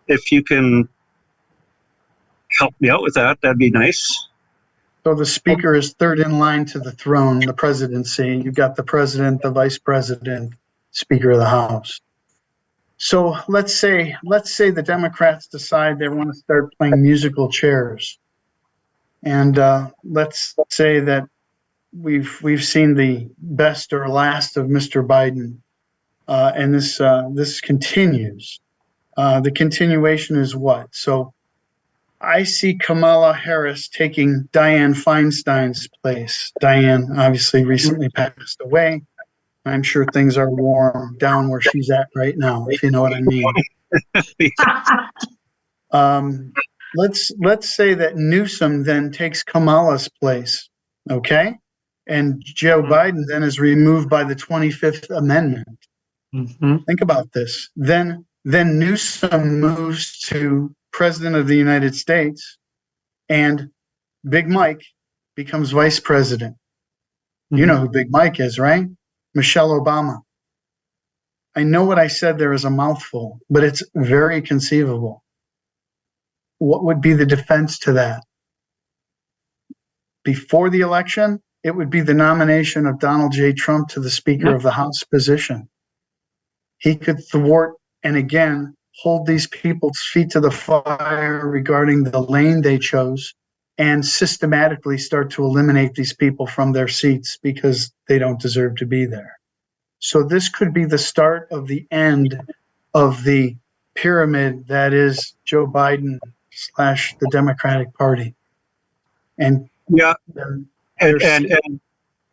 if you can help me out with that, that'd be nice. So the Speaker is third in line to the throne, the presidency. You've got the President, the Vice President, Speaker of the House. So let's say the Democrats decide they want to start playing musical chairs, and let's say that we've seen the best or last of Mr. Biden, and this continues. The continuation is what? So I see Kamala Harris taking Dianne Feinstein's place. Dianne obviously recently passed away. I'm sure things are warm down where she's at right now, if you know what I mean. Let's say that Newsom then takes Kamala's place, okay? And Joe Biden then is removed by the 25th Amendment. Mm-hmm. Think about this. Then Newsom moves to President of the United States, and Big Mike becomes Vice President. Mm-hmm. You know who Big Mike is, right? Michelle Obama. I know what I said there is a mouthful, but it's very conceivable. What would be the defense to that? Before the election, it would be the nomination of Donald J. Trump to the Speaker of the House position. He could thwart and again hold these people's feet to the fire regarding the lane they chose, and systematically start to eliminate these people from their seats because they don't deserve to be there. So this could be the start of the end of the pyramid that is Joe Biden / the Democratic Party. And yeah, and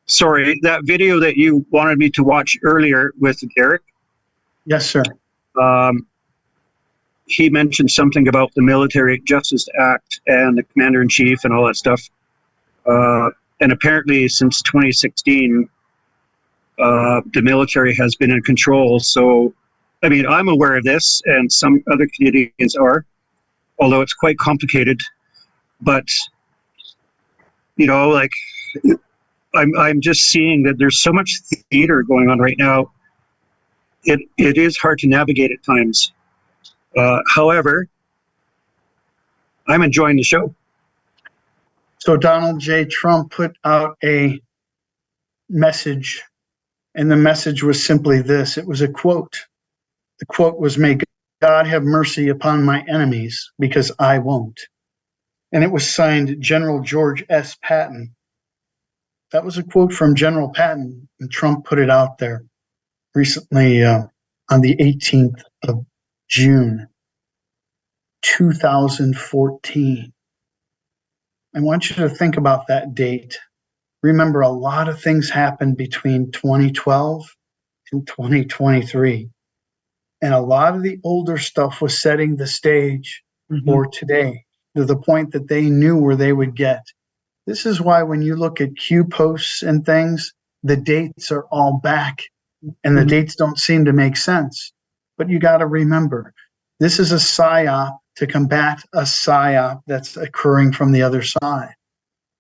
sorry, that video that you wanted me to watch earlier with Derek. Yes, sir. He mentioned something about the Military Justice Act and the Commander-in-Chief and all that stuff. And apparently since 2016, the military has been in control. So, I mean, I'm aware of this, and some other Canadians are, although it's quite complicated. But, you know, like, I'm just seeing that there's so much theater going on right now. It is hard to navigate at times. However, I'm enjoying the show. So Donald J. Trump put out a message, and the message was simply this. It was a quote. The quote was, "May God have mercy upon my enemies, because I won't." And it was signed General George S. Patton. That was a quote from General Patton, and Trump put it out there recently on the 18th of June, 2014. I want you to think about that date. Remember, a lot of things happened between 2012 and 2023. And a lot of the older stuff was setting the stage for today, to the point that they knew where they would get. This is why when you look at Q posts and things, the dates are all back, and the dates don't seem to make sense. But you got to remember, This is a psyop to combat a psyop that's occurring from the other side.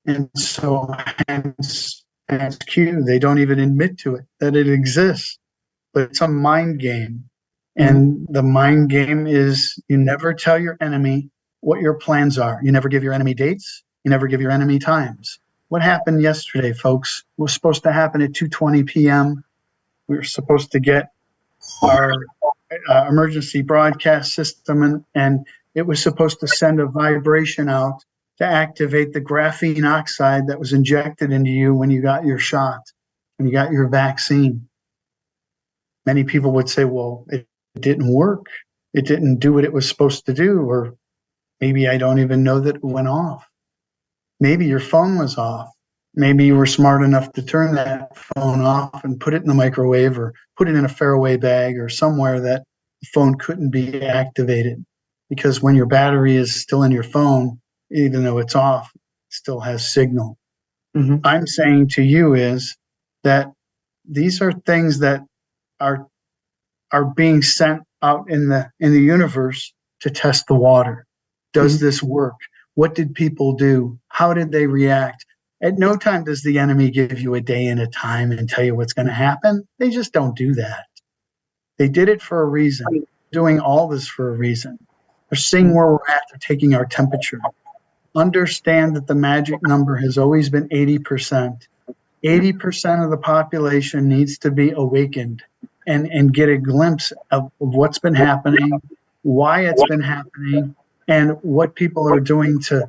And so hence Q, they don't even admit to it, that it exists. But it's a mind game. And the mind game is you never tell your enemy what your plans are. You never give your enemy dates. You never give your enemy times. What happened yesterday, folks, was supposed to happen at 2:20 p.m. We were supposed to get our emergency broadcast system, and it was supposed to send a vibration out to activate the graphene oxide that was injected into you when you got your shot, when you got your vaccine. Many people would say, well, it didn't work. It didn't do what it was supposed to do, or maybe I don't even know that it went off. Maybe your phone was off. Maybe you were smart enough to turn that phone off and put it in the microwave or put it in a fairway bag or somewhere that the phone couldn't be activated. Because when your battery is still in your phone, even though it's off, it still has signal. I'm saying to you is that these are things that are being sent out in the universe to test the water. Does this work? What did people do? How did they react? At no time does the enemy give you a day and a time and tell you what's going to happen. They just don't do that. They did it for a reason, doing all this for a reason. They're seeing where we're at. They're taking our temperature. Understand that the magic number has always been 80%. 80% of the population needs to be awakened and get a glimpse of what's been happening, why it's been happening, and what people are doing to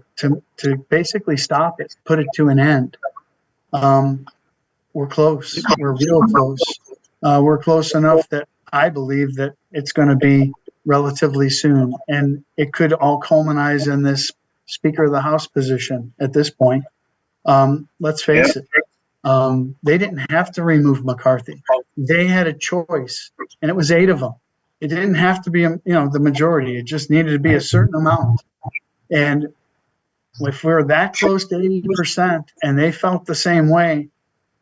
basically stop it, put it to an end. We're close. We're real close. We're close enough that I believe that it's going to be relatively soon. And it could all culminate in this Speaker of the House position at this point. Let's face it. They didn't have to remove McCarthy. They had a choice, and it was 8 of them. It didn't have to be, the majority. It just needed to be a certain amount. And if we're that close to 80% and they felt the same way,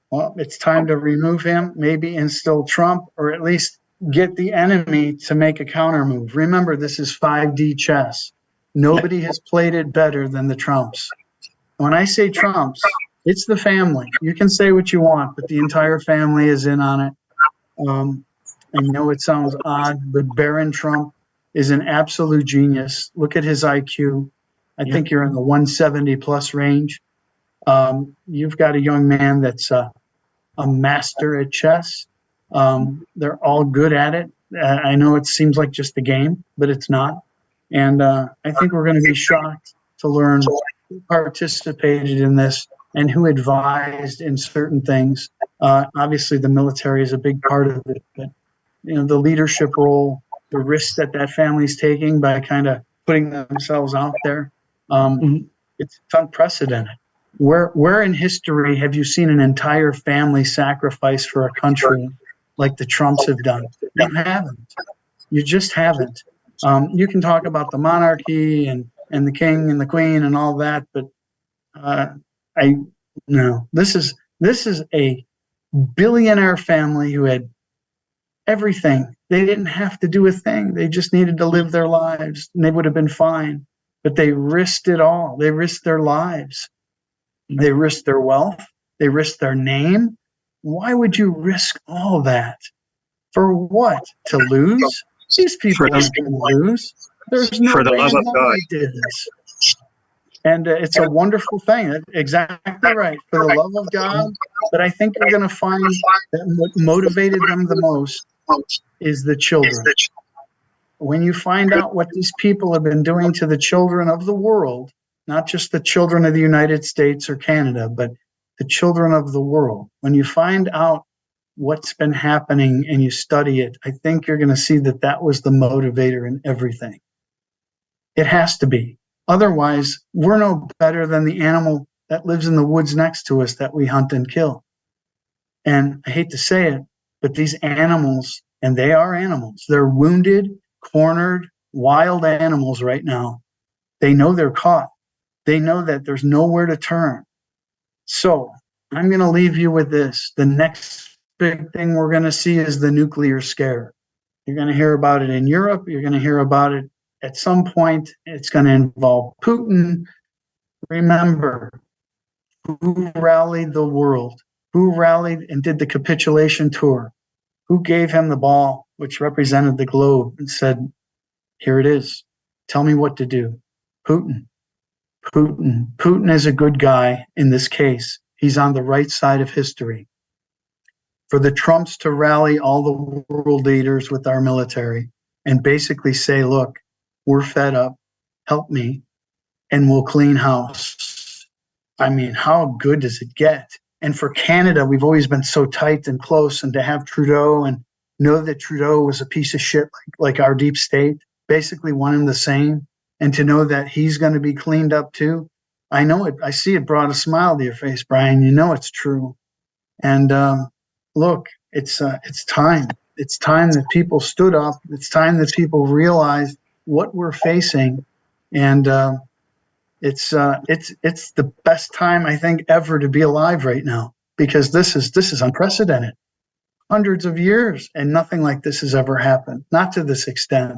well, it's time to remove him, maybe instill Trump, or at least get the enemy to make a counter move. Remember, this is 5D chess. Nobody has played it better than the Trumps. When I say Trumps, it's the family. You can say what you want, but the entire family is in on it. I know it sounds odd, but Barron Trump is an absolute genius. Look at his IQ. I think you're in the 170 plus range. You've got a young man that's a master at chess. They're all good at it. I know it seems like just a game, but it's not. And I think we're going to be shocked to learn who participated in this and who advised in certain things. Obviously, the military is a big part of it, but the leadership role, the risk that family's taking by kind of putting themselves out there, it's unprecedented. Where in history have you seen an entire family sacrifice for a country like the Trumps have done? You haven't. You just haven't. You can talk about the monarchy and the king and the queen and all that, but this is a billionaire family who had everything. They didn't have to do a thing. They just needed to live their lives, and they would have been fine. But they risked it all. They risked their lives. They risked their wealth. They risked their name. Why would you risk all that? For what? To lose? These people aren't going to lose. There's no way in hell they did this. And it's a wonderful thing. Exactly right. For the love of God. But I think you're going to find that what motivated them the most is the children. When you find out what these people have been doing to the children of the world, not just the children of the United States or Canada, but the children of the world, when you find out what's been happening and you study it, I think you're going to see that was the motivator in everything. It has to be. Otherwise, we're no better than the animal that lives in the woods next to us that we hunt and kill. And I hate to say it, but these animals, and they are animals, they're wounded, cornered, wild animals right now. They know they're caught. They know that there's nowhere to turn. So I'm going to leave you with this. The next big thing we're going to see is the nuclear scare. You're going to hear about it in Europe. You're going to hear about it at some point. It's going to involve Putin. Remember, who rallied the world? Who rallied and did the capitulation tour? Who gave him the ball, which represented the globe, and said, here it is. Tell me what to do. Putin. Putin is a good guy in this case. He's on the right side of history. For the Trumps to rally all the world leaders with our military and basically say, look, we're fed up, help me, and we'll clean house. I mean, how good does it get? And for Canada, we've always been so tight and close, and to have Trudeau and know that Trudeau was a piece of shit like our deep state, basically one and the same, and to know that he's going to be cleaned up too. I know it. I see it brought a smile to your face, Brian. You know it's true. And look, it's time. It's time that people stood up. It's time that people realized what we're facing, and it's the best time I think ever to be alive right now, because this is unprecedented. Hundreds of years, and nothing like this has ever happened. Not to this extent.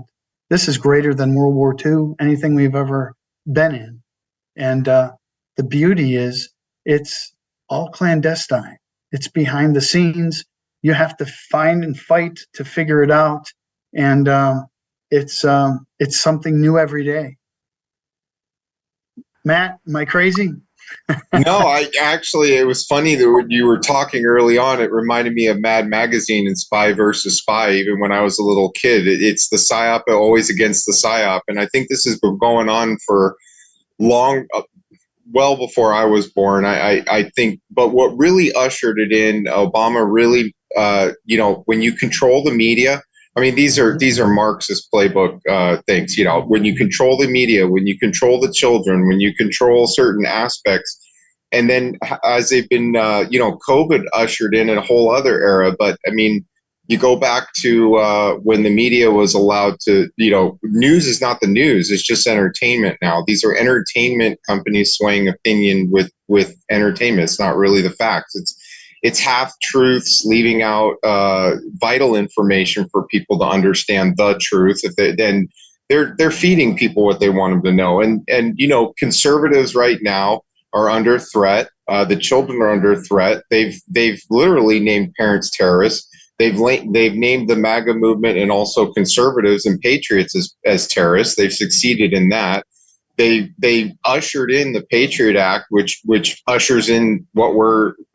This is greater than World War II, anything we've ever been in. And the beauty is it's all clandestine. It's behind the scenes. You have to find and fight to figure it out. And it's something new every day. Matt, am I crazy? No, it was funny that when you were talking early on, it reminded me of Mad Magazine and Spy versus Spy, even when I was a little kid. It's the PSYOP always against the PSYOP. And I think this has been going on for long, well before I was born, I think. But what really ushered it in, Obama really, when you control the media, I mean, these are Marxist playbook things, when you control the media, when you control the children, when you control certain aspects. And then as they've been, COVID ushered in a whole other era. But I mean, you go back to when the media was allowed to, news is not the news. It's just entertainment now. These are entertainment companies swaying opinion with entertainment. It's not really the facts. It's half truths, leaving out vital information for people to understand the truth. Then they're feeding people what they want them to know. And conservatives right now are under threat. The children are under threat. They've literally named parents terrorists. They've named the MAGA movement and also conservatives and patriots as terrorists. They've succeeded in that. They ushered in the Patriot Act, which ushers in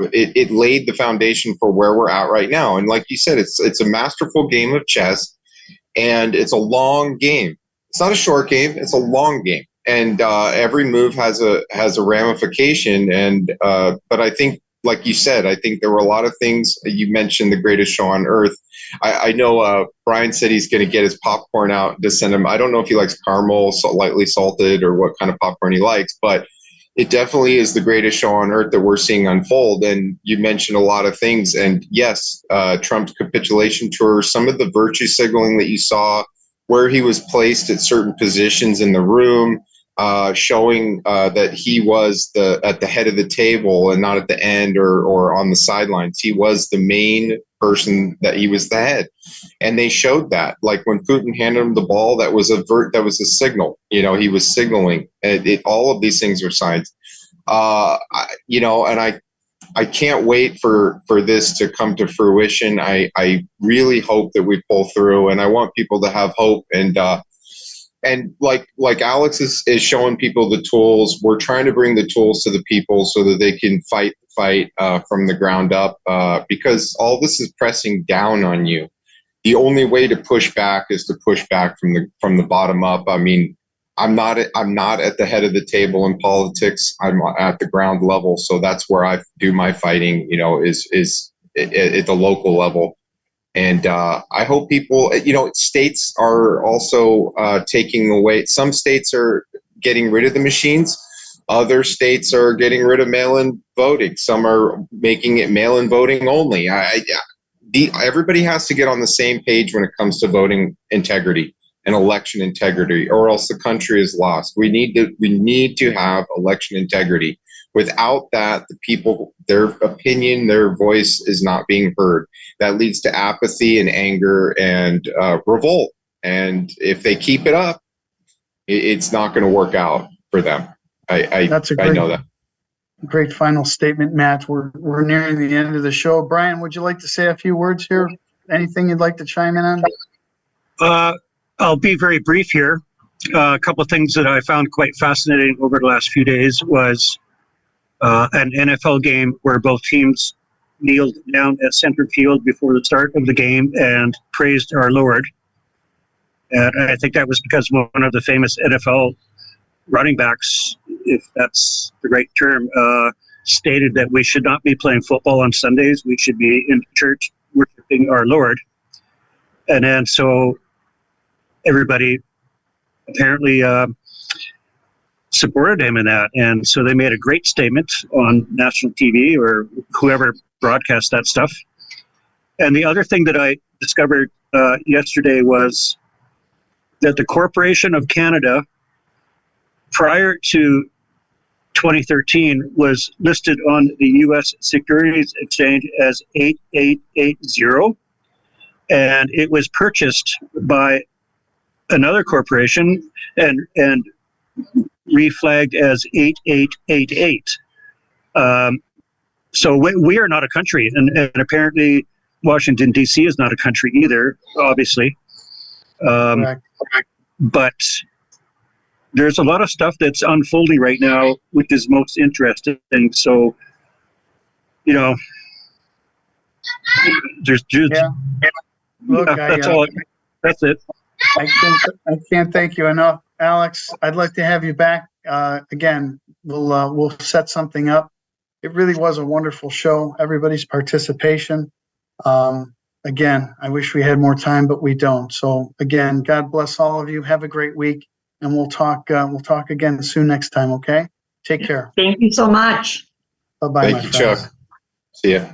it laid the foundation for where we're at right now. And like you said, it's a masterful game of chess, and it's a long game. It's not a short game. It's a long game. And every move has a ramification. And but I think, like you said, I think there were a lot of things. You mentioned the greatest show on earth. I know Brian said he's going to get his popcorn out to send him. I don't know if he likes caramel, lightly salted, or what kind of popcorn he likes, but it definitely is the greatest show on earth that we're seeing unfold. And you mentioned a lot of things. And yes, Trump's capitulation tour, some of the virtue signaling that you saw, where he was placed at certain positions in the room, showing that he was at the head of the table and not at the end or on the sidelines. He was the main person, that he was the head, and they showed that. Like when Putin handed him the ball, that was a signal. He was signaling. All of these things are signs. And I can't wait for this to come to fruition. I really hope that we pull through, and I want people to have hope. And like Alex is showing people the tools, we're trying to bring the tools to the people so that they can fight from the ground up, because all this is pressing down on you. The only way to push back is to push back from the bottom up. I mean, I'm not at the head of the table in politics. I'm at the ground level, so that's where I do my fighting. Is at the local level. And I hope people, states are also taking away. Some states are getting rid of the machines. Other states are getting rid of mail-in voting. Some are making it mail-in voting only. Everybody has to get on the same page when it comes to voting integrity and election integrity, or else the country is lost. We need to have election integrity. Without that, the people, their opinion, their voice is not being heard. That leads to apathy and anger and revolt. And if they keep it up, it's not going to work out for them. I know that. Great final statement, Matt. We're nearing the end of the show. Brian, would you like to say a few words here? Anything you'd like to chime in on? I'll be very brief here. A couple of things that I found quite fascinating over the last few days was an NFL game where both teams kneeled down at center field before the start of the game and praised our Lord. And I think that was because one of the famous NFL running backs, if that's the right term, stated that we should not be playing football on Sundays. We should be in church worshiping our Lord. And then so everybody apparently supported him in that. And so they made a great statement on national TV or whoever broadcast that stuff. And the other thing that I discovered yesterday was that the Corporation of Canada, prior to 2013, was listed on the U.S. Securities Exchange as 8880, and it was purchased by another corporation and reflagged as 8888. So we are not a country, and apparently Washington, D.C. is not a country either, obviously. But there's a lot of stuff that's unfolding right now, which is most interesting. So, you know, there's just Look, that's it. I can't thank you enough, Alex. I'd like to have you back again. We'll set something up. It really was a wonderful show. Everybody's participation. Again, I wish we had more time, but we don't. So again, God bless all of you. Have a great week, and we'll talk again soon next time. Okay. Take care. Thank you so much. Bye bye. Thank you, Chuck. See ya.